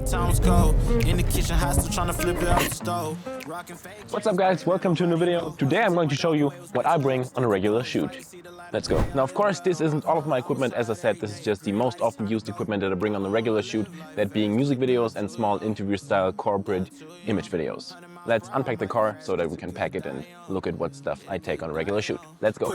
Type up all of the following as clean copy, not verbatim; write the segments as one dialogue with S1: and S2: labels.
S1: times go. In the kitchen, hot still trying to flip it off the stove.
S2: What's up guys, welcome to a new video. Today I'm going to show you what I bring on a regular shoot. Let's go. Now of course this isn't all of my equipment, as I said, this is just the most often used equipment that I bring on a regular shoot, that being music videos and small interview style corporate image videos. Let's unpack the car so that we can pack it and look at what stuff I take on a regular shoot. Let's go.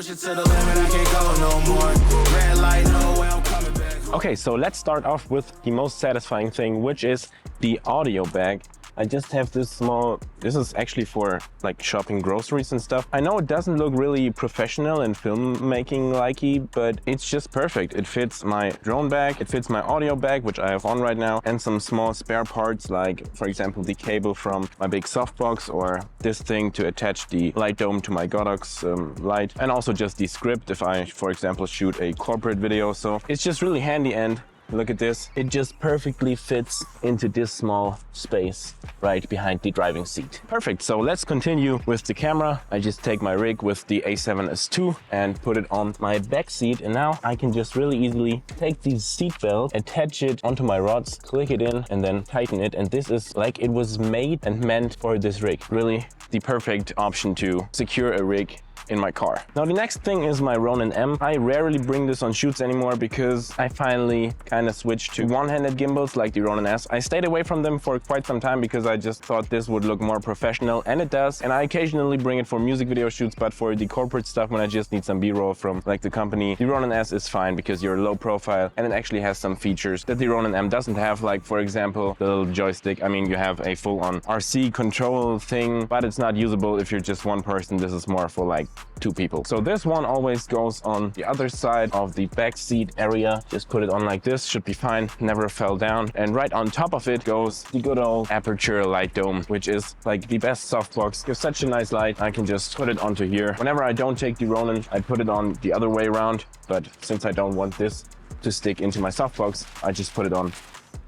S2: Okay, so let's start off with the most satisfying thing, which is the audio bag. I just have this small, this is actually for like shopping groceries and stuff. I know it doesn't look really professional and filmmaking likey, but it's just perfect. It fits my drone bag, it fits my audio bag, which I have on right now, and some small spare parts, like for example the cable from my big softbox, or this thing to attach the light dome to my Godox light, and also just the script if I, for example, shoot a corporate video. So it's just really handy, and look at this. It just perfectly fits into this small space right behind the driving seat. Perfect. So let's continue with the camera. I just take my rig with the A7S II and put it on my back seat. And now I can just really easily take the seat belt, attach it onto my rods, click it in, and then tighten it. And this is like it was made and meant for this rig. Really the perfect option to secure a rig in my car. Now the next thing is my Ronin M. I rarely bring this on shoots anymore because I finally kind of switched to one-handed gimbals like the Ronin S. I stayed away from them for quite some time because I just thought this would look more professional, and it does. And I occasionally bring it for music video shoots, but for the corporate stuff, when I just need some B-roll from like the company, the Ronin S is fine because you're low profile and it actually has some features that the Ronin M doesn't have, like for example the little joystick. I mean, you have a full-on RC control thing, but it's not usable if you're just one person. This is more for like two people. So this one always goes on the other side of the back seat area. Just put it on like this, should be fine, never fell down. And right on top of it goes the good old Aputure Lightdome, which is like the best softbox. Gives such a nice light. I can just put it onto here. Whenever I don't take the Ronin, I put it on the other way around, but since I don't want this to stick into my softbox, I just put it on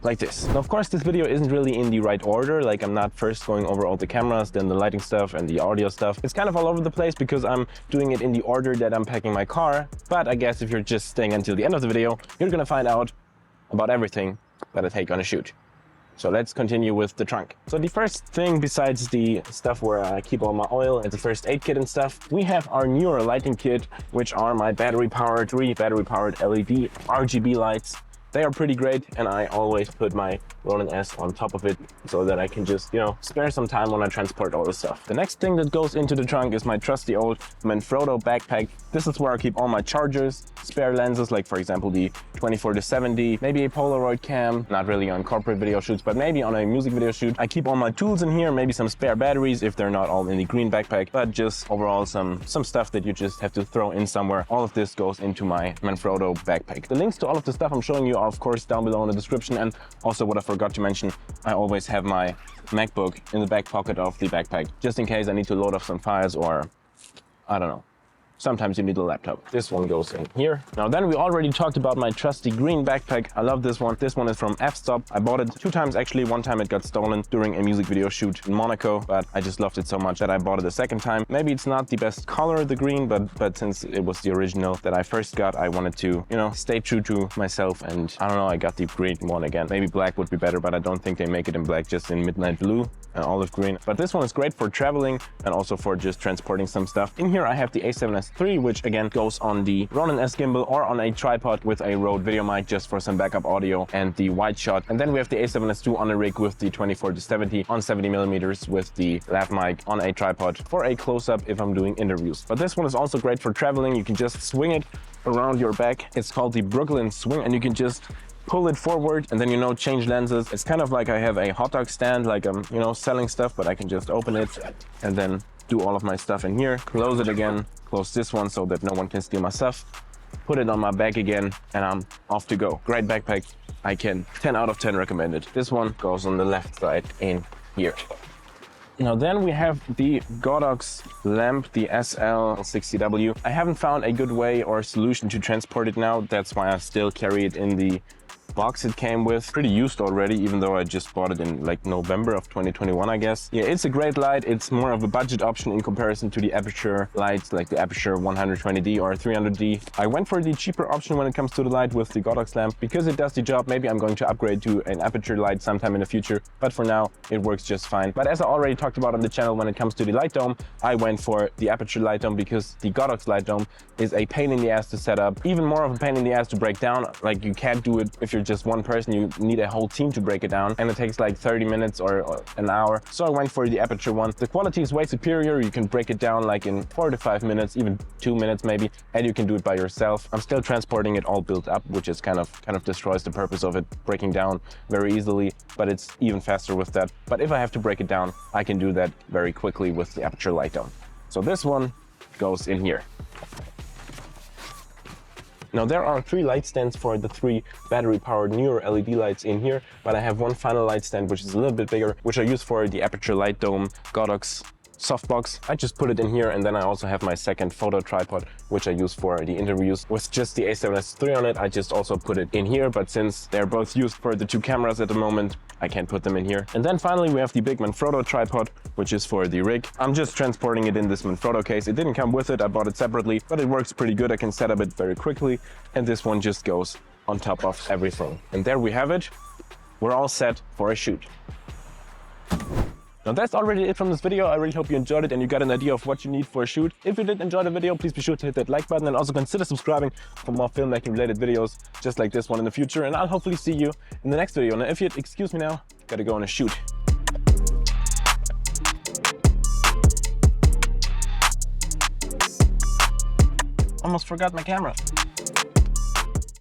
S2: like this. Now, of course, this video isn't really in the right order. Like, I'm not first going over all the cameras, then the lighting stuff and the audio stuff. It's kind of all over the place because I'm doing it in the order that I'm packing my car. But I guess if you're just staying until the end of the video, you're gonna find out about everything that I take on a shoot. So let's continue with the trunk. So the first thing, besides the stuff where I keep all my oil and the first aid kit and stuff, we have our Neewer Lighting Kit, which are my battery-powered, 3 battery-powered LED RGB lights. They are pretty great, and I always put my Ronin S on top of it so that I can just, you know, spare some time when I transport all the stuff. The next thing that goes into the trunk is my trusty old Manfrotto Backpack. This is where I keep all my chargers, spare lenses, like for example the 24-70, maybe a Polaroid cam, not really on corporate video shoots, but maybe on a music video shoot. I keep all my tools in here, maybe some spare batteries if they're not all in the green backpack, but just overall some stuff that you just have to throw in somewhere. All of this goes into my Manfrotto Backpack. The links to all of the stuff I'm showing you are of course down below in the description, and also what I forgot to mention, I always have my MacBook in the back pocket of the backpack, just in case I need to load up some files, or I don't know. Sometimes you need a laptop. This one goes in here. Now then, we already talked about my trusty green backpack. I love this one. This one is from F-Stop. I bought it 2 times actually. One time it got stolen during a music video shoot in Monaco, but I just loved it so much that I bought it a second time. Maybe it's not the best color, the green, but since it was the original that I first got, I wanted to, you know, stay true to myself, and I don't know, I got the green one again. Maybe black would be better, but I don't think they make it in black, just in midnight blue and olive green. But this one is great for traveling and also for just transporting some stuff. In here I have the A7S III, which again goes on the Ronin S gimbal or on a tripod with a Rode video mic just for some backup audio and the wide shot. And then we have the A7S II on a rig with the 24-70 on 70mm with the lav mic on a tripod for a close-up if I'm doing interviews. But this one is also great for traveling. You can just swing it around your back. It's called the Brooklyn Swing, and you can just pull it forward and then, you know, change lenses. It's kind of like I have a hot dog stand, like I'm, you know, selling stuff, but I can just open it and then do all of my stuff in here, close it again, close this one so that no one can steal my stuff, put it on my back again, and I'm off to go. Great backpack. I can 10 out of 10 recommend it. This one goes on the left side in here. Now then we have the Godox lamp, the SL60W. I haven't found a good way or solution to transport it now. That's why I still carry it in the box it came with. Pretty used already, even though I just bought it in like November of 2021, I guess. Yeah, it's a great light. It's more of a budget option in comparison to the Aputure lights, like the Aputure 120D or 300D. I went for the cheaper option when it comes to the light with the Godox lamp because it does the job. Maybe I'm going to upgrade to an Aputure light sometime in the future, but for now it works just fine. But as I already talked about on the channel, when it comes to the light dome, I went for the Aputure light dome because the Godox light dome is a pain in the ass to set up, even more of a pain in the ass to break down. Like, you can't do it if you're just one person, you need a whole team to break it down, and it takes like 30 minutes or an hour. So I went for the Aputure one. The quality is way superior. You can break it down like in 4 to 5 minutes, even 2 minutes maybe, and you can do it by yourself. I'm still transporting it all built up, which is kind of destroys the purpose of it breaking down very easily, but it's even faster with that. But if I have to break it down, I can do that very quickly with the Aputure light dome. So this one goes in here. Now there are 3 light stands for the 3 battery-powered Neewer LED lights in here, but I have one final light stand which is a little bit bigger, which I use for the Aputure Lightdome Godox softbox. I just put it in here, and then I also have my second photo tripod, which I use for the interviews. With just the A7S III on it, I just also put it in here, but since they're both used for the 2 cameras at the moment, I can't put them in here. And then finally we have the big Manfrotto tripod, which is for the rig. I'm just transporting it in this Manfrotto case. It didn't come with it, I bought it separately, but it works pretty good. I can set up it very quickly, and this one just goes on top of everything. And there we have it. We're all set for a shoot. Now that's already it from this video. I really hope you enjoyed it and you got an idea of what you need for a shoot. If you did enjoy the video, please be sure to hit that like button and also consider subscribing for more filmmaking related videos just like this one in the future. And I'll hopefully see you in the next video. Now if you'd excuse me now, gotta go on a shoot. Almost forgot my camera.